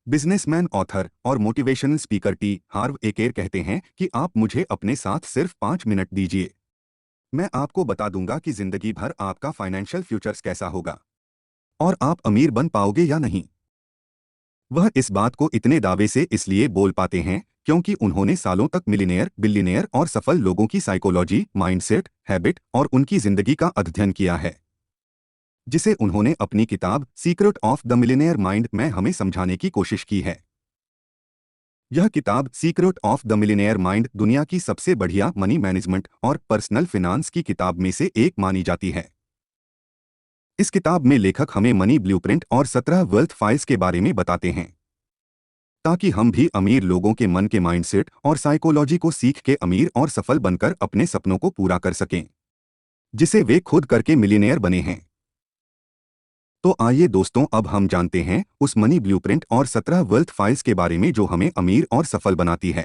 Businessman, author और motivational speaker T हार्व एकेर कहते हैं कि आप मुझे अपने साथ सिर्फ 5 मिनट दीजिए। मैं आपको बता दूंगा कि जिंदगी भर आपका फाइनेंशियल फ्यूचर्स कैसा होगा और आप अमीर बन पाओगे या नहीं। वह इस बात को इतने दावे से इसलिए बोल पाते हैं क्योंकि उन्होंने सालों तक मिलियनेयर, बिलियनेयर और सफल लोगों की साइकोलॉजी, माइंडसेट, हैबिट और उनकी जिंदगी का अध्ययन किया है, जिसे उन्होंने अपनी किताब secret of the millionaire mind में हमें समझाने की कोशिश की है। यह किताब secret of the millionaire mind दुनिया की सबसे बढ़िया मनी मैनेजमेंट और पर्सनल फिनांस की किताब में से एक मानी जाती है। इस किताब में लेखक हमें मनी ब्लूप्रिंट और 17 वेल्थ फाइल्स के बारे में बताते हैं, ताकि हम भी अमीर लोगों के मन के माइंडसेट और साइकोलॉजी को सीख के अमीर और सफल बनकर अपने सपनों को पूरा कर सकें, जिसे वे खुद करके मिलियनेयर बने हैं। तो आइए दोस्तों, अब हम जानते हैं उस मनी ब्लूप्रिंट और 17 वेल्थ फाइल्स के बारे में जो हमें अमीर और सफल बनाती है।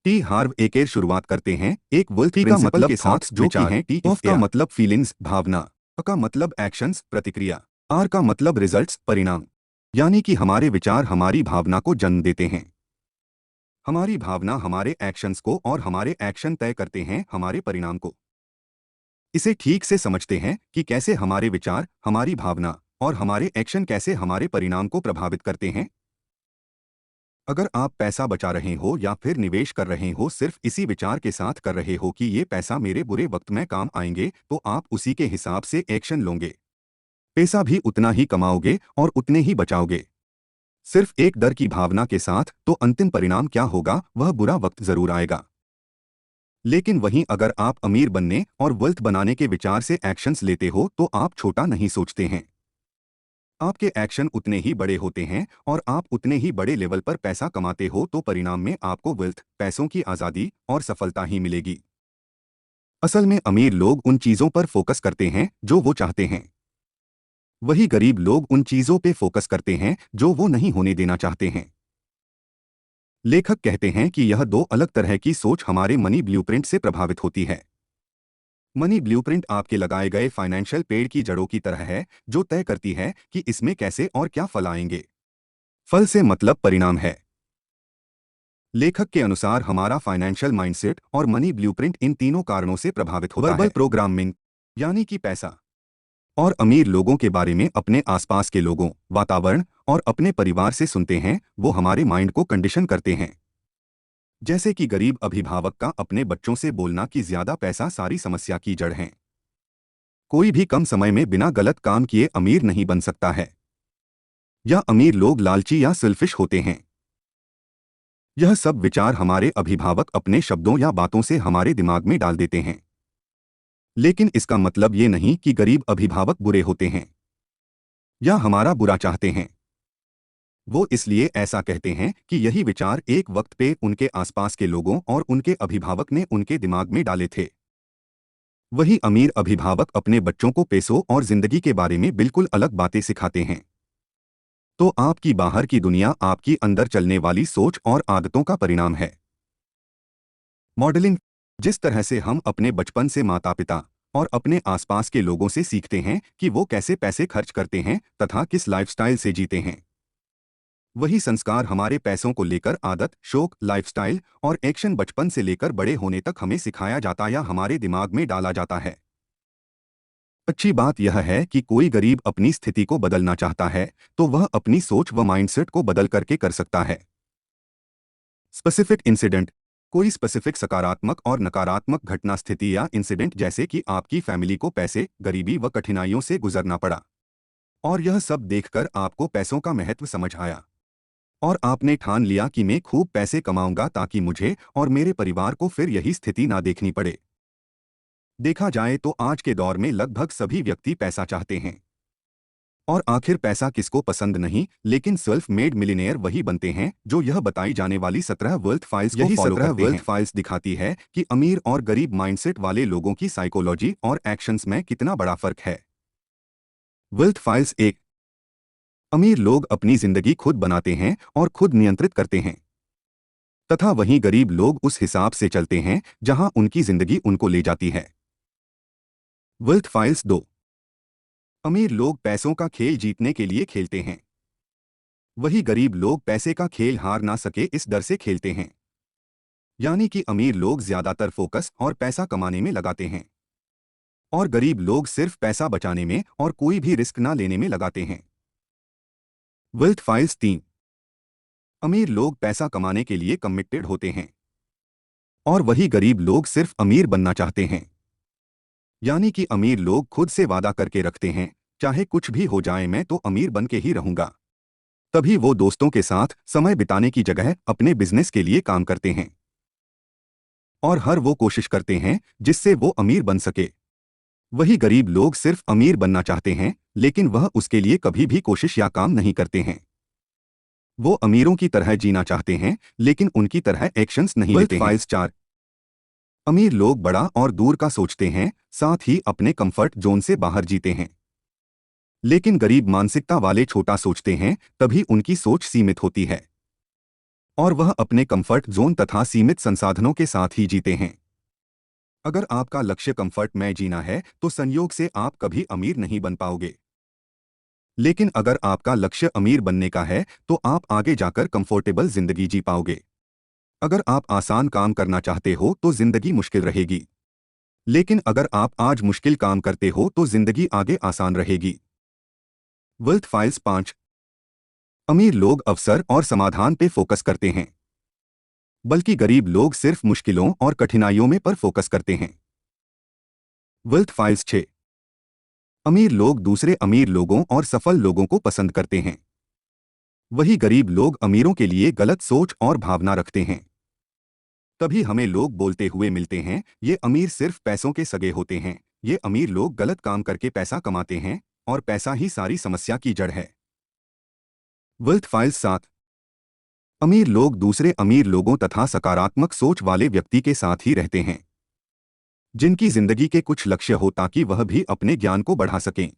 टी हार्व एकेर शुरुआत करते हैं एक वेल्थ का मतलब के साथ जो कि हैं टी ऑफ का मतलब फीलिंग्स, भावना, का मतलब एक्शंस, प्रतिक्रिया, आर का मतलब रिजल्ट्स, परिणाम, यानी कि हमारे विचार हमारी भावना को जन्म देते हैं। हमारी भावना हमारे एक्शंस को और हमारे एक्शन तय करते हैं हमारे परिणाम को। इसे ठीक से समझते हैं कि कैसे हमारे विचार, हमारी भावना और हमारे एक्शन कैसे हमारे परिणाम को प्रभावित करते हैं। अगर आप पैसा बचा रहे हो या फिर निवेश कर रहे हो सिर्फ इसी विचार के साथ कर रहे हो कि ये पैसा मेरे बुरे वक्त में काम आएंगे, तो आप उसी के हिसाब से एक्शन लोगे। पैसा भी उतना ही कमाओगे और उतने ही बचाओगे। सिर्फ एक डर की भावना के साथ तो अंतिम परिणाम क्या होगा, वह बुरा वक्त जरूर आएगा। लेकिन वहीं अगर आप अमीर बनने और वेल्थ बनाने के विचार से एक्शंस लेते हो तो आप छोटा नहीं सोचते हैं। आपके एक्शन उतने ही बड़े होते हैं और आप उतने ही बड़े लेवल पर पैसा कमाते हो, तो परिणाम में आपको वेल्थ, पैसों की आज़ादी और सफलता ही मिलेगी। असल में अमीर लोग उन चीज़ों पर फोकस करते हैं जो वो चाहते हैं। वही गरीब लोग उन चीज़ों पे फोकस करते हैं जो वो नहीं होने देना चाहते हैं। लेखक कहते हैं कि यह दो अलग तरह की सोच हमारे मनी ब्लूप्रिंट से प्रभावित होती है। मनी ब्लूप्रिंट आपके लगाए गए फाइनेंशियल पेड़ की जड़ों की तरह है, जो तय करती है कि इसमें कैसे और क्या फल आएंगे। फल से मतलब परिणाम है। लेखक के अनुसार हमारा फाइनेंशियल माइंडसेट और मनी ब्लूप्रिंट इन तीनों कारणों से प्रभावित होता है। वर्बल प्रोग्रामिंग, यानी कि पैसा और अमीर लोगों के बारे में अपने आसपास के लोगों, वातावरण और अपने परिवार से सुनते हैं, वो हमारे माइंड को कंडीशन करते हैं। जैसे कि गरीब अभिभावक का अपने बच्चों से बोलना कि ज्यादा पैसा सारी समस्या की जड़ है। कोई भी कम समय में बिना गलत काम किए अमीर नहीं बन सकता है। या अमीर लोग लालची या सेल्फिश होते हैं। यह सब विचार हमारे अभिभावक अपने शब्दों या बातों से हमारे दिमाग में डाल देते हैं। लेकिन इसका मतलब ये नहीं कि गरीब अभिभावक बुरे होते हैं या हमारा बुरा चाहते हैं। वो इसलिए ऐसा कहते हैं कि यही विचार एक वक्त पे उनके आसपास के लोगों और उनके अभिभावक ने उनके दिमाग में डाले थे। वही अमीर अभिभावक अपने बच्चों को पैसों और जिंदगी के बारे में बिल्कुल अलग बातें सिखाते हैं। तो आपकी बाहर की दुनिया आपकी अंदर चलने वाली सोच और आदतों का परिणाम है। मॉडलिंग, जिस तरह से हम अपने बचपन से माता पिता और अपने आसपास के लोगों से सीखते हैं कि वो कैसे पैसे खर्च करते हैं तथा किस लाइफस्टाइल से जीते हैं, वही संस्कार हमारे पैसों को लेकर आदत, शौक, लाइफस्टाइल और एक्शन बचपन से लेकर बड़े होने तक हमें सिखाया जाता या हमारे दिमाग में डाला जाता है। अच्छी बात यह है कि कोई गरीब अपनी स्थिति को बदलना चाहता है तो वह अपनी सोच व माइंडसेट को बदल करके कर सकता है। स्पेसिफिक इंसिडेंट, कोई स्पेसिफिक सकारात्मक और नकारात्मक घटना, स्थिति या इंसिडेंट, जैसे कि आपकी फैमिली को पैसे, गरीबी व कठिनाइयों से गुजरना पड़ा और यह सब देखकर आपको पैसों का महत्व समझ आया और आपने ठान लिया कि मैं खूब पैसे कमाऊंगा ताकि मुझे और मेरे परिवार को फिर यही स्थिति ना देखनी पड़े। देखा जाए तो आज के दौर में लगभग सभी व्यक्ति पैसा चाहते हैं। और आखिर पैसा किसको पसंद नहीं, लेकिन सेल्फ मेड मिलियनेयर वही बनते हैं जो यह बताई जाने वाली 17 वेल्थ फाइल्स को फॉलो करते हैं। 17 वेल्थ फाइल्स दिखाती है कि अमीर और गरीब माइंडसेट वाले लोगों की साइकोलॉजी और एक्शंस में कितना बड़ा फर्क है। वेल्थ फाइल्स एक, अमीर लोग अपनी जिंदगी खुद बनाते हैं और खुद नियंत्रित करते हैं, तथा वहीं गरीब लोग उस हिसाब से चलते हैं जहां उनकी जिंदगी उनको ले जाती है। वेल्थ फाइल्स दो, अमीर लोग पैसों का खेल जीतने के लिए खेलते हैं। वही गरीब लोग पैसे का खेल हार ना सके इस डर से खेलते हैं। यानी कि अमीर लोग ज्यादातर फोकस और पैसा कमाने में लगाते हैं और गरीब लोग सिर्फ पैसा बचाने में और कोई भी रिस्क ना लेने में लगाते हैं। Wealth files 3। अमीर लोग पैसा कमाने के लिए कमिटेड होते हैं और वही गरीब लोग सिर्फ अमीर बनना चाहते हैं। यानी कि अमीर लोग खुद से वादा करके रखते हैं, चाहे कुछ भी हो जाए मैं तो अमीर बन के ही रहूंगा। तभी वो दोस्तों के साथ समय बिताने की जगह अपने बिजनेस के लिए काम करते हैं और हर वो कोशिश करते हैं जिससे वो अमीर बन सके। वही गरीब लोग सिर्फ अमीर बनना चाहते हैं, लेकिन वह उसके लिए कभी भी कोशिश या काम नहीं करते हैं। वो अमीरों की तरह जीना चाहते हैं, लेकिन उनकी तरह एक्शंस नहीं लेते हैं। फाइल्स 4। अमीर लोग बड़ा और दूर का सोचते हैं, साथ ही अपने कंफर्ट जोन से बाहर जीते हैं। लेकिन गरीब मानसिकता वाले छोटा सोचते हैं, तभी उनकी सोच सीमित होती है और वह अपने कंफर्ट जोन तथा सीमित संसाधनों के साथ ही जीते हैं। अगर आपका लक्ष्य कंफर्ट में जीना है तो संयोग से आप कभी अमीर नहीं बन पाओगे। लेकिन अगर आपका लक्ष्य अमीर बनने का है तो आप आगे जाकर कंफर्टेबल जिंदगी जी पाओगे। अगर आप आसान काम करना चाहते हो तो जिंदगी मुश्किल रहेगी, लेकिन अगर आप आज मुश्किल काम करते हो तो जिंदगी आगे आसान रहेगी। Wealth files 5। अमीर लोग अवसर और समाधान पे फोकस करते हैं, बल्कि गरीब लोग सिर्फ मुश्किलों और कठिनाइयों में पर फोकस करते हैं। Wealth files 6। अमीर लोग दूसरे अमीर लोगों और सफल लोगों को पसंद करते हैं, वही गरीब लोग अमीरों के लिए गलत सोच और भावना रखते हैं। तभी हमें लोग बोलते हुए मिलते हैं, ये अमीर सिर्फ पैसों के सगे होते हैं, ये अमीर लोग गलत काम करके पैसा कमाते हैं और पैसा ही सारी समस्या की जड़ है। Wealth files 7। अमीर लोग दूसरे अमीर लोगों तथा सकारात्मक सोच वाले व्यक्ति के साथ ही रहते हैं, जिनकी जिंदगी के कुछ लक्ष्य हो ताकि वह भी अपने ज्ञान को बढ़ा सकें।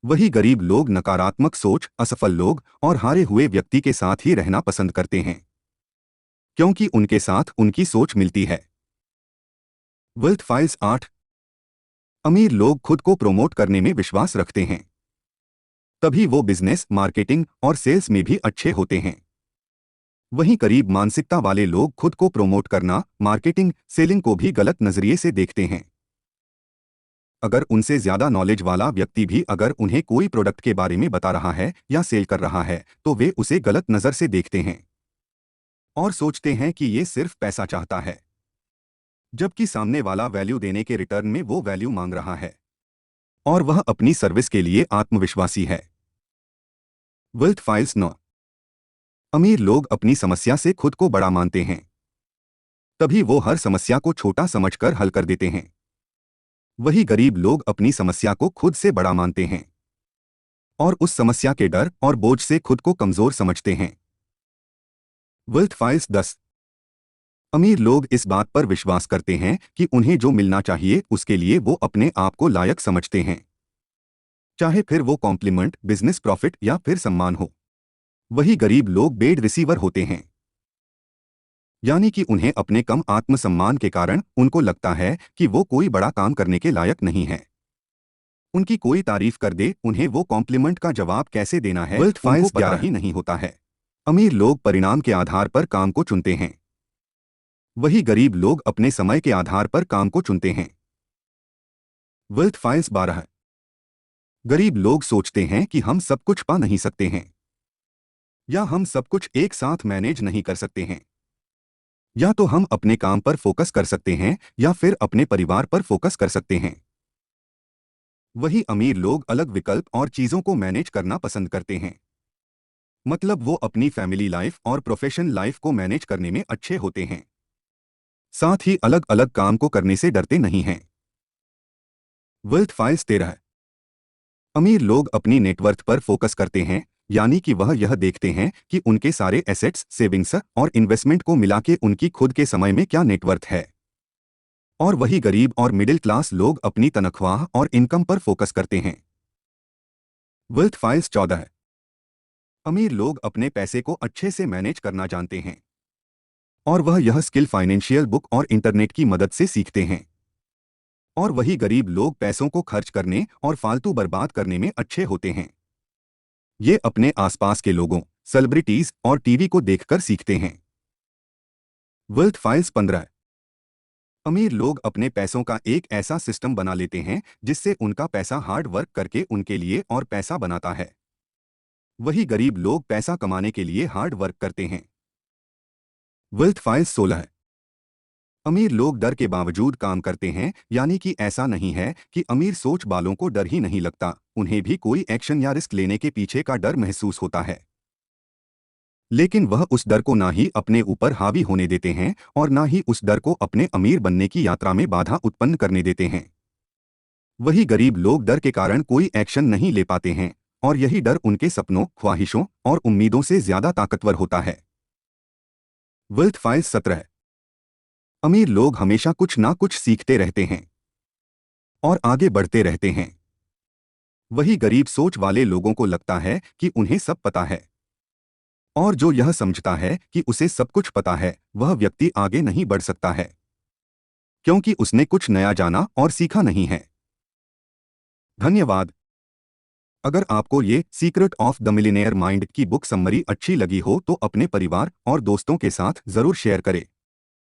वही गरीब लोग नकारात्मक सोच, असफल लोग और हारे हुए व्यक्ति के साथ ही रहना पसंद करते हैं, क्योंकि उनके साथ उनकी सोच मिलती है। Wealth files 8। अमीर लोग खुद को प्रमोट करने में विश्वास रखते हैं, तभी वो बिजनेस, मार्केटिंग और सेल्स में भी अच्छे होते हैं। वहीं गरीब मानसिकता वाले लोग खुद को प्रमोट करना, मार्केटिंग, सेलिंग को भी गलत नजरिए से देखते हैं। अगर उनसे ज्यादा नॉलेज वाला व्यक्ति भी अगर उन्हें कोई प्रोडक्ट के बारे में बता रहा है या सेल कर रहा है तो वे उसे गलत नजर से देखते हैं और सोचते हैं कि ये सिर्फ पैसा चाहता है, जबकि सामने वाला वैल्यू देने के रिटर्न में वो वैल्यू मांग रहा है और वह अपनी सर्विस के लिए आत्मविश्वासी है। Wealth files 9। अमीर लोग अपनी समस्या से खुद को बड़ा मानते हैं, तभी वो हर समस्या को छोटा समझकर हल कर देते हैं। वही गरीब लोग अपनी समस्या को खुद से बड़ा मानते हैं और उस समस्या के डर और बोझ से खुद को कमजोर समझते हैं। Wealth files 10। अमीर लोग इस बात पर विश्वास करते हैं कि उन्हें जो मिलना चाहिए उसके लिए वो अपने आप को लायक समझते हैं, चाहे फिर वो कॉम्प्लीमेंट, बिजनेस प्रॉफिट या फिर सम्मान हो। वही गरीब लोग बेड रिसीवर होते हैं, यानी कि उन्हें अपने कम आत्मसम्मान के कारण उनको लगता है कि वो कोई बड़ा काम करने के लायक नहीं है। उनकी कोई तारीफ कर दे, उन्हें वो कॉम्प्लीमेंट का जवाब कैसे देना है वेल्थ फाइल्स पता ही नहीं होता है। अमीर लोग परिणाम के आधार पर काम को चुनते हैं, वही गरीब लोग अपने समय के आधार पर काम को चुनते हैं। Wealth files 12। गरीब लोग सोचते हैं कि हम सब कुछ पा नहीं सकते हैं, या हम सब कुछ एक साथ मैनेज नहीं कर सकते हैं। या तो हम अपने काम पर फोकस कर सकते हैं या फिर अपने परिवार पर फोकस कर सकते हैं। वही अमीर लोग अलग विकल्प और चीजों को मैनेज करना पसंद करते हैं, मतलब वो अपनी फैमिली लाइफ और प्रोफेशन लाइफ को मैनेज करने में अच्छे होते हैं, साथ ही अलग अलग काम को करने से डरते नहीं हैं। Wealth files 13। अमीर लोग अपनी नेटवर्थ पर फोकस करते हैं, यानी कि वह यह देखते हैं कि उनके सारे एसेट्स, सेविंग्स और इन्वेस्टमेंट को मिला के उनकी खुद के समय में क्या नेटवर्थ है। और वही गरीब और मिडिल क्लास लोग अपनी तनख्वाह और इनकम पर फोकस करते हैं। Wealth files 14। अमीर लोग अपने पैसे को अच्छे से मैनेज करना जानते हैं और वह यह स्किल फाइनेंशियल बुक और इंटरनेट की मदद से सीखते हैं। और वही गरीब लोग पैसों को खर्च करने और फालतू बर्बाद करने में अच्छे होते हैं। ये अपने आसपास के लोगों, सेलिब्रिटीज और टीवी को देखकर सीखते हैं। Wealth files 15। अमीर लोग अपने पैसों का एक ऐसा सिस्टम बना लेते हैं जिससे उनका पैसा हार्ड वर्क करके उनके लिए और पैसा बनाता है। वही गरीब लोग पैसा कमाने के लिए हार्ड वर्क करते हैं। Wealth files 16। अमीर लोग डर के बावजूद काम करते हैं, यानी कि ऐसा नहीं है कि अमीर सोच वालों को डर ही नहीं लगता, उन्हें भी कोई एक्शन या रिस्क लेने के पीछे का डर महसूस होता है। लेकिन वह उस डर को ना ही अपने ऊपर हावी होने देते हैं और ना ही उस डर को अपने अमीर बनने की यात्रा में बाधा उत्पन्न करने देते हैं। वही गरीब लोग डर के कारण कोई एक्शन नहीं ले पाते हैं और यही डर उनके सपनों, ख्वाहिशों और उम्मीदों से ज्यादा ताकतवर होता है। Wealth files 17। अमीर लोग हमेशा कुछ ना कुछ सीखते रहते हैं और आगे बढ़ते रहते हैं। वही गरीब सोच वाले लोगों को लगता है कि उन्हें सब पता है, और जो यह समझता है कि उसे सब कुछ पता है, वह व्यक्ति आगे नहीं बढ़ सकता है, क्योंकि उसने कुछ नया जाना और सीखा नहीं है। धन्यवाद। अगर आपको ये secret of the millionaire mind की बुक समरी अच्छी लगी हो तो अपने परिवार और दोस्तों के साथ जरूर शेयर करें।